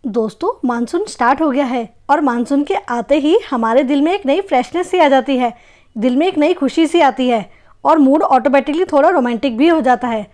दोस्तों, monsoon start हो गया है और मानसून के आते ही हमारे दिल में एक नई फ्रेशनेस सी आ जाती है, दिल में एक नई खुशी सी आती है और मूड ऑटोमेटिकली थोड़ा रोमांटिक भी हो जाता है।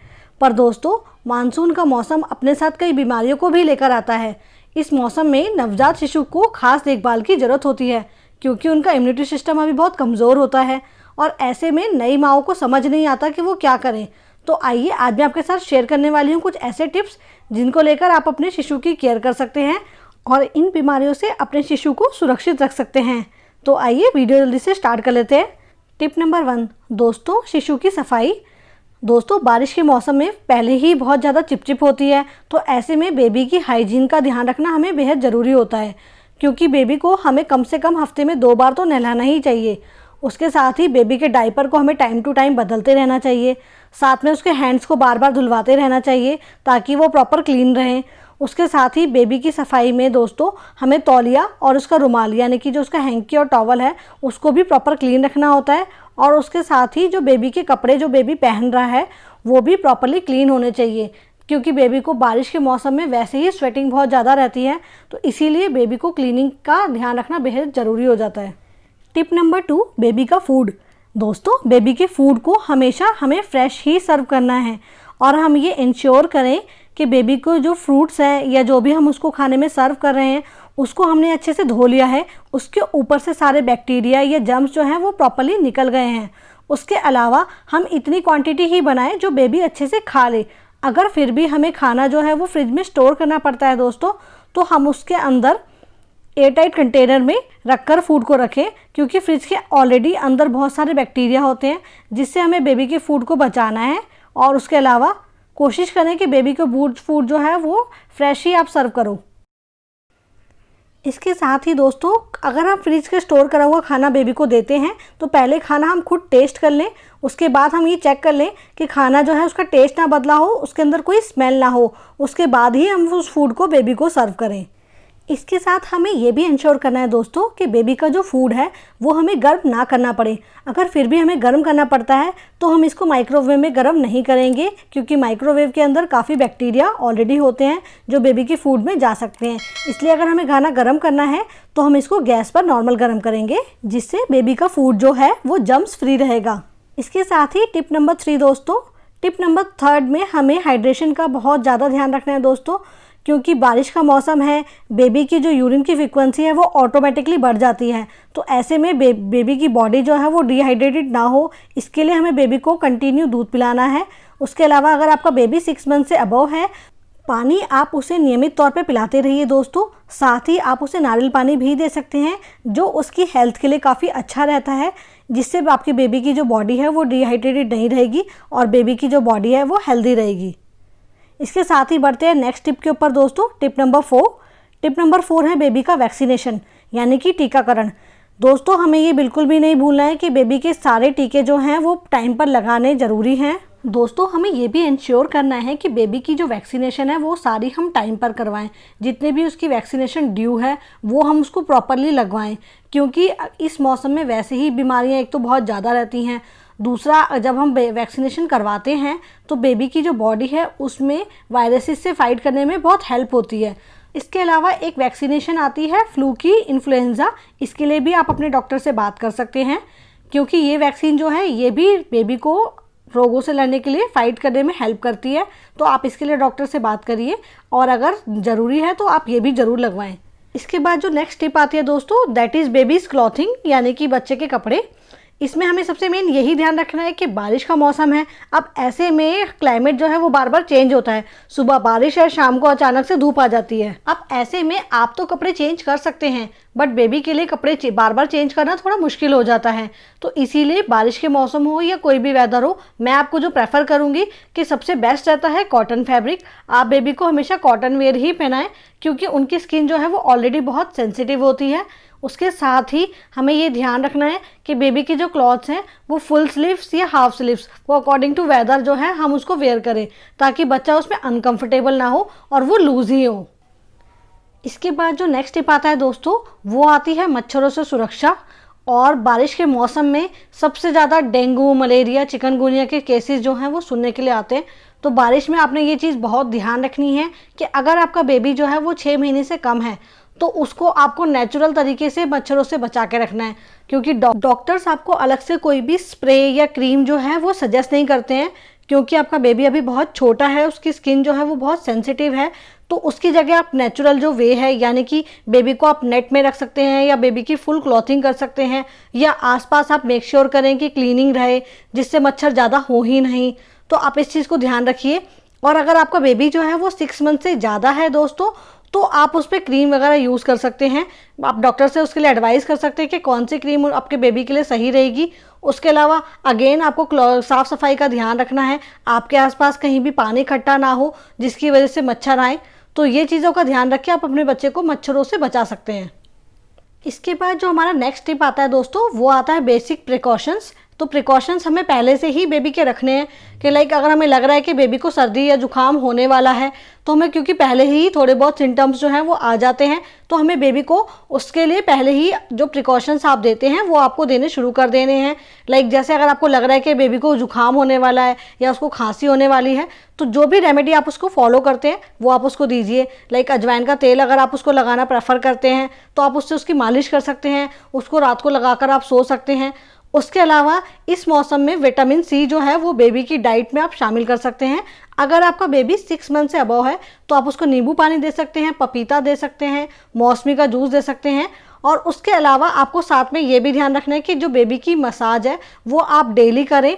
पर दोस्तों, मानसून का मौसम अपने साथ कई बीमारियों को भी लेकर आता है। इस मौसम में नवजात शिशु को खास देखभाल की ज़रूरत होती है क्योंकि उनका इम्यूनिटी सिस्टम अभी बहुत कमज़ोर होता है और ऐसे में नई माँओं को समझ नहीं आता कि वो क्या करें। तो आइए आज मैं आपके साथ शेयर करने वाली हूँ कुछ ऐसे टिप्स जिनको लेकर आप अपने शिशु की केयर कर सकते हैं और इन बीमारियों से अपने शिशु को सुरक्षित रख सकते हैं। तो आइए वीडियो जल्दी से स्टार्ट कर लेते हैं। टिप नंबर 1, दोस्तों, शिशु की सफाई। दोस्तों, बारिश के मौसम में पहले ही बहुत ज़्यादा चिपचिप होती है, तो ऐसे में बेबी की हाइजीन का ध्यान रखना हमें बेहद ज़रूरी होता है क्योंकि बेबी को हमें कम से कम हफ्ते में 2 बार तो नहलाना ही चाहिए। उसके साथ ही बेबी के डायपर को हमें टाइम टू टाइम बदलते रहना चाहिए। साथ में उसके हैंड्स को बार बार धुलवाते रहना चाहिए ताकि वो प्रॉपर क्लीन रहें। उसके साथ ही बेबी की सफाई में दोस्तों हमें तौलिया और उसका रुमाल यानी कि जो उसका हैंकी और टॉवल है उसको भी प्रॉपर क्लीन रखना होता है और उसके साथ ही जो बेबी के कपड़े जो बेबी पहन रहा है वो भी प्रॉपरली क्लीन होने चाहिए क्योंकि बेबी को बारिश के मौसम में वैसे ही स्वेटिंग बहुत ज़्यादा रहती है, तो इसीलिए बेबी को क्लीनिंग का ध्यान रखना बेहद ज़रूरी हो जाता है। टिप नंबर 2, बेबी का फूड। दोस्तों, बेबी के फूड को हमेशा हमें फ्रेश ही सर्व करना है और हम ये इंश्योर करें कि बेबी को जो फ्रूट्स हैं या जो भी हम उसको खाने में सर्व कर रहे हैं उसको हमने अच्छे से धो लिया है, उसके ऊपर से सारे बैक्टीरिया या जर्म्स जो हैं वो प्रॉपरली निकल गए हैं। उसके अलावा हम इतनी क्वांटिटी ही बनाएं जो बेबी अच्छे से खा ले। अगर फिर भी हमें खाना जो है वो फ्रिज में स्टोर करना पड़ता है दोस्तों, तो हम उसके अंदर एयरटाइट कंटेनर में रखकर फूड को रखें क्योंकि फ्रिज के ऑलरेडी अंदर बहुत सारे बैक्टीरिया होते हैं जिससे हमें बेबी के फूड को बचाना है। और उसके अलावा कोशिश करें कि बेबी को फूड जो है वो फ्रेश ही आप सर्व करो। इसके साथ ही दोस्तों, अगर हम फ्रिज के स्टोर करा हुआ खाना बेबी को देते हैं तो पहले खाना हम खुद टेस्ट कर लें। उसके बाद हम ये चेक कर लें कि खाना जो है उसका टेस्ट ना बदला हो, उसके अंदर कोई स्मेल ना हो, उसके बाद ही हम उस फूड को बेबी को सर्व करें। इसके साथ हमें ये भी इंश्योर करना है दोस्तों कि बेबी का जो फूड है वो हमें गर्म ना करना पड़े। अगर फिर भी हमें गर्म करना पड़ता है तो हम इसको माइक्रोवेव में गर्म नहीं करेंगे क्योंकि माइक्रोवेव के अंदर काफ़ी बैक्टीरिया ऑलरेडी होते हैं जो बेबी के फूड में जा सकते हैं। इसलिए अगर हमें खाना गर्म करना है तो हम इसको गैस पर नॉर्मल गर्म करेंगे जिससे बेबी का फूड जो है वो जर्म्स फ्री रहेगा। इसके साथ ही टिप नंबर 3 दोस्तों, टिप नंबर 3 में हमें हाइड्रेशन का बहुत ज़्यादा ध्यान रखना है दोस्तों क्योंकि बारिश का मौसम है, बेबी की जो यूरिन की फ्रीक्वेंसी है वो ऑटोमेटिकली बढ़ जाती है। तो ऐसे में बेबी की बॉडी जो है वो डिहाइड्रेटेड ना हो, इसके लिए हमें बेबी को कंटिन्यू दूध पिलाना है। उसके अलावा अगर आपका बेबी 6 मंथ से अबव है, पानी आप उसे नियमित तौर पे पिलाते रहिए दोस्तों। साथ ही आप उसे नारियल पानी भी दे सकते हैं जो उसकी हेल्थ के लिए काफ़ी अच्छा रहता है, जिससे आपकी बेबी की जो बॉडी है वो डिहाइड्रेटेड नहीं रहेगी और बेबी की जो बॉडी है वो हेल्दी रहेगी। इसके साथ ही बढ़ते हैं नेक्स्ट टिप के ऊपर दोस्तों, टिप नंबर 4। टिप नंबर 4 है बेबी का वैक्सीनेशन यानी कि टीकाकरण। दोस्तों, हमें ये बिल्कुल भी नहीं भूलना है कि बेबी के सारे टीके जो हैं वो टाइम पर लगाने ज़रूरी हैं। दोस्तों, हमें ये भी इंश्योर करना है कि बेबी की जो वैक्सीनेशन है वो सारी हम टाइम पर करवाएं। जितने भी उसकी वैक्सीनेशन ड्यू है वो हम उसको प्रॉपरली लगवाएं क्योंकि इस मौसम में वैसे ही बीमारियां एक तो बहुत ज़्यादा रहती हैं, दूसरा जब हम वैक्सीनेशन करवाते हैं तो बेबी की जो बॉडी है उसमें वायरसेस से फाइट करने में बहुत हेल्प होती है। इसके अलावा एक वैक्सीनेशन आती है फ्लू की, इन्फ्लुएंज़ा। इसके लिए भी आप अपने डॉक्टर से बात कर सकते हैं क्योंकि ये वैक्सीन जो है ये भी बेबी को रोगों से लड़ने के लिए फ़ाइट करने में हेल्प करती है। तो आप इसके लिए डॉक्टर से बात करिए और अगर ज़रूरी है तो आप ये भी ज़रूर लगवाएं। इसके बाद जो नेक्स्ट टिप आती है दोस्तों, दैट इज़ बेबीज़ क्लॉथिंग यानी कि बच्चे के कपड़े। इसमें हमें सबसे मेन यही ध्यान रखना है कि बारिश का मौसम है। अब ऐसे में क्लाइमेट जो है वो बार बार चेंज होता है, सुबह बारिश है, शाम को अचानक से धूप आ जाती है। अब ऐसे में आप तो कपड़े चेंज कर सकते हैं बट बेबी के लिए कपड़े बार बार चेंज करना थोड़ा मुश्किल हो जाता है। तो इसीलिए बारिश के मौसम हो या कोई भी वेदर हो, मैं आपको जो प्रेफर करूँगी कि सबसे बेस्ट रहता है कॉटन फैब्रिक। आप बेबी को हमेशा कॉटन वेयर ही पहनाएं क्योंकि उनकी स्किन जो है वो ऑलरेडी बहुत सेंसिटिव होती है। उसके साथ ही हमें ये ध्यान रखना है कि बेबी के जो क्लॉथ्स हैं वो फुल स्लीव्स या हाफ स्लीव्स वो अकॉर्डिंग टू वेदर जो है हम उसको वेयर करें ताकि बच्चा उसमें अनकंफर्टेबल ना हो और वो लूज ही हो। इसके बाद जो नेक्स्ट टिप आता है दोस्तों वो आती है मच्छरों से सुरक्षा। और बारिश के मौसम में सबसे ज़्यादा डेंगू, मलेरिया, चिकनगुनिया के केसेस जो हैं वो सुनने के लिए आते हैं। तो बारिश में आपने ये चीज़ बहुत ध्यान रखनी है कि अगर आपका बेबी जो है वो 6 महीने से कम है तो उसको आपको नेचुरल तरीके से मच्छरों से बचा के रखना है, क्योंकि डॉक्टर्स आपको अलग से कोई भी स्प्रे या क्रीम जो है वो सजेस्ट नहीं करते हैं, क्योंकि आपका बेबी अभी बहुत छोटा है, उसकी स्किन जो है वो बहुत सेंसिटिव है। तो उसकी जगह आप नेचुरल जो वे है, यानी कि बेबी को आप नेट में रख सकते हैं या बेबी की फुल क्लॉथिंग कर सकते हैं, या आसपास आप मेक श्योर करें कि क्लीनिंग रहे जिससे मच्छर ज़्यादा हो ही नहीं। तो आप इस चीज़ को ध्यान रखिए। और अगर आपका बेबी जो है वो 6 मंथ से ज़्यादा है दोस्तों, तो आप उस पर क्रीम वगैरह यूज़ कर सकते हैं। आप डॉक्टर से उसके लिए एडवाइस कर सकते हैं कि कौन सी क्रीम आपके बेबी के लिए सही रहेगी। उसके अलावा अगेन आपको साफ़ सफाई का ध्यान रखना है, आपके आसपास कहीं भी पानी इकट्ठा ना हो जिसकी वजह से मच्छर आए। तो ये चीज़ों का ध्यान रख के आप अपने बच्चे को मच्छरों से बचा सकते हैं। इसके बाद जो हमारा नेक्स्ट टिप आता है दोस्तों, वो आता है बेसिक प्रिकॉशंस। तो प्रिकॉशंस हमें पहले से ही बेबी के रखने हैं कि लाइक अगर हमें लग रहा है कि बेबी को सर्दी या जुकाम होने वाला है, तो हमें, क्योंकि पहले ही थोड़े बहुत सिम्टम्स जो हैं वो आ जाते हैं, तो हमें बेबी को उसके लिए पहले ही जो प्रिकॉशंस आप देते हैं वो आपको देने शुरू कर देने हैं। लाइक जैसे अगर आपको लग रहा है कि बेबी को जुकाम होने वाला है या उसको खांसी होने वाली है, तो जो भी रेमेडी आप उसको फॉलो करते हैं वो आप उसको दीजिए। लाइक अजवाइन का तेल अगर आप उसको लगाना प्रेफर करते हैं तो आप उससे उसकी मालिश कर सकते हैं, उसको रात को लगाकर आप सो सकते हैं। उसके अलावा इस मौसम में विटामिन सी जो है वो बेबी की डाइट में आप शामिल कर सकते हैं। अगर आपका बेबी 6 मंथ से अबव है तो आप उसको नींबू पानी दे सकते हैं, पपीता दे सकते हैं, मौसमी का जूस दे सकते हैं। और उसके अलावा आपको साथ में ये भी ध्यान रखना है कि जो बेबी की मसाज है वो आप डेली करें।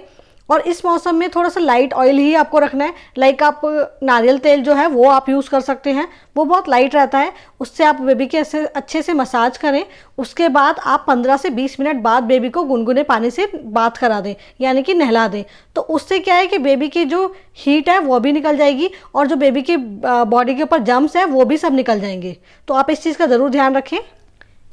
और इस मौसम में थोड़ा सा लाइट ऑयल ही आपको रखना है। लाइक आप नारियल तेल जो है वो आप यूज़ कर सकते हैं, वो बहुत लाइट रहता है, उससे आप बेबी के अच्छे से मसाज करें। उसके बाद आप 15 से 20 मिनट बाद बेबी को गुनगुने पानी से बाथ करा दें, यानी कि नहला दें। तो उससे क्या है कि बेबी की जो हीट है वो भी निकल जाएगी और जो बेबी की बॉडी के ऊपर जम्स है वो भी सब निकल जाएंगे। तो आप इस चीज़ का ज़रूर ध्यान रखें।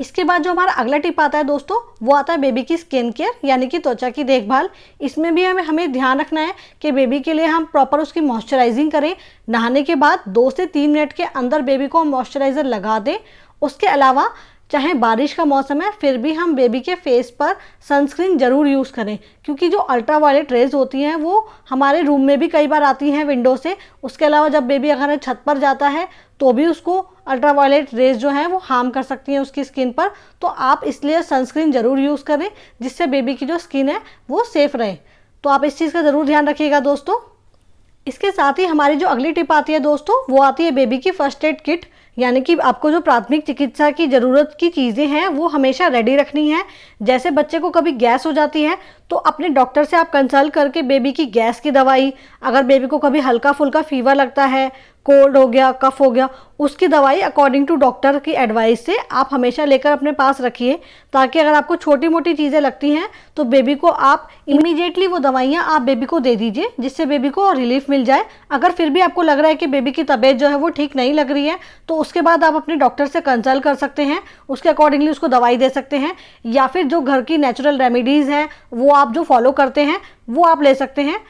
इसके बाद जो हमारा अगला टिप आता है दोस्तों, वो आता है बेबी की स्किन केयर, यानी कि त्वचा की देखभाल। इसमें भी हमें ध्यान रखना है कि बेबी के लिए हम प्रॉपर उसकी मॉइस्चराइजिंग करें। नहाने के बाद 2 से 3 मिनट के अंदर बेबी को मॉइस्चराइज़र लगा दें। उसके अलावा चाहे बारिश का मौसम है फिर भी हम बेबी के फेस पर सनस्क्रीन ज़रूर यूज़ करें, क्योंकि जो अल्ट्रा वायलेट रेज होती हैं वो हमारे रूम में भी कई बार आती हैं विंडो से। उसके अलावा जब बेबी अगर छत पर जाता है तो भी उसको अल्ट्रा वायलेट रेज जो हैं वो हार्म कर सकती हैं उसकी स्किन पर। तो आप इसलिए सनस्क्रीन ज़रूर यूज़ करें जिससे बेबी की जो स्किन है वो सेफ़ रहे। तो आप इस चीज़ का ज़रूर ध्यान रखिएगा दोस्तों। इसके साथ ही हमारी जो अगली टिप आती है दोस्तों, वो आती है बेबी की फर्स्ट एड किट, यानी कि आपको जो प्राथमिक चिकित्सा की ज़रूरत की चीज़ें हैं वो हमेशा रेडी रखनी है। जैसे बच्चे को कभी गैस हो जाती है तो अपने डॉक्टर से आप कंसल्ट करके बेबी की गैस की दवाई, अगर बेबी को कभी हल्का फुल्का फीवर लगता है, कोल्ड हो गया, कफ हो गया, उसकी दवाई अकॉर्डिंग टू डॉक्टर की एडवाइस से आप हमेशा लेकर अपने पास रखिए, ताकि अगर आपको छोटी मोटी चीज़ें लगती हैं तो बेबी को आप इमीडिएटली वो दवाइयाँ आप बेबी को दे दीजिए, जिससे बेबी को रिलीफ मिल जाए। अगर फिर भी आपको लग रहा है कि बेबी की तबीयत जो है वो ठीक नहीं लग रही है तो उसके बाद आप अपने डॉक्टर से कंसल्ट कर सकते हैं, उसके अकॉर्डिंगली उसको दवाई दे सकते हैं, या फिर जो घर की नेचुरल रेमेडीज़ हैं वो आप जो फॉलो करते हैं वो आप ले सकते हैं।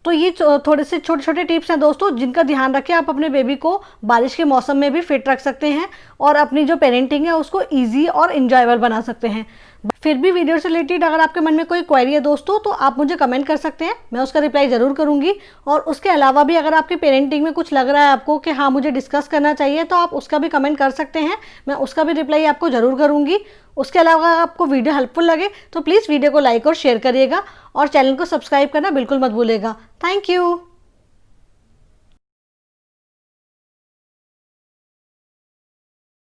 तो ये थोड़े से छोटे छोटे टिप्स हैं दोस्तों, जिनका ध्यान रखें आप अपने बेबी को बारिश के मौसम में भी फिट रख सकते हैं और अपनी जो पेरेंटिंग है उसको इजी और इंजॉयबल बना सकते हैं। फिर भी वीडियो से रिलेटेड अगर आपके मन में कोई क्वेरी है दोस्तों तो आप मुझे कमेंट कर सकते हैं, मैं उसका रिप्लाई ज़रूर करूंगी। और उसके अलावा भी अगर आपकी पेरेंटिंग में कुछ लग रहा है आपको कि हाँ मुझे डिस्कस करना चाहिए, तो आप उसका भी कमेंट कर सकते हैं, मैं उसका भी रिप्लाई आपको ज़रूर करूँगी। उसके अलावा अगर आपको वीडियो हेल्पफुल लगे तो प्लीज़ वीडियो को लाइक और शेयर करिएगा और चैनल को सब्सक्राइब करना बिल्कुल मत भूलिएगा। Thank you.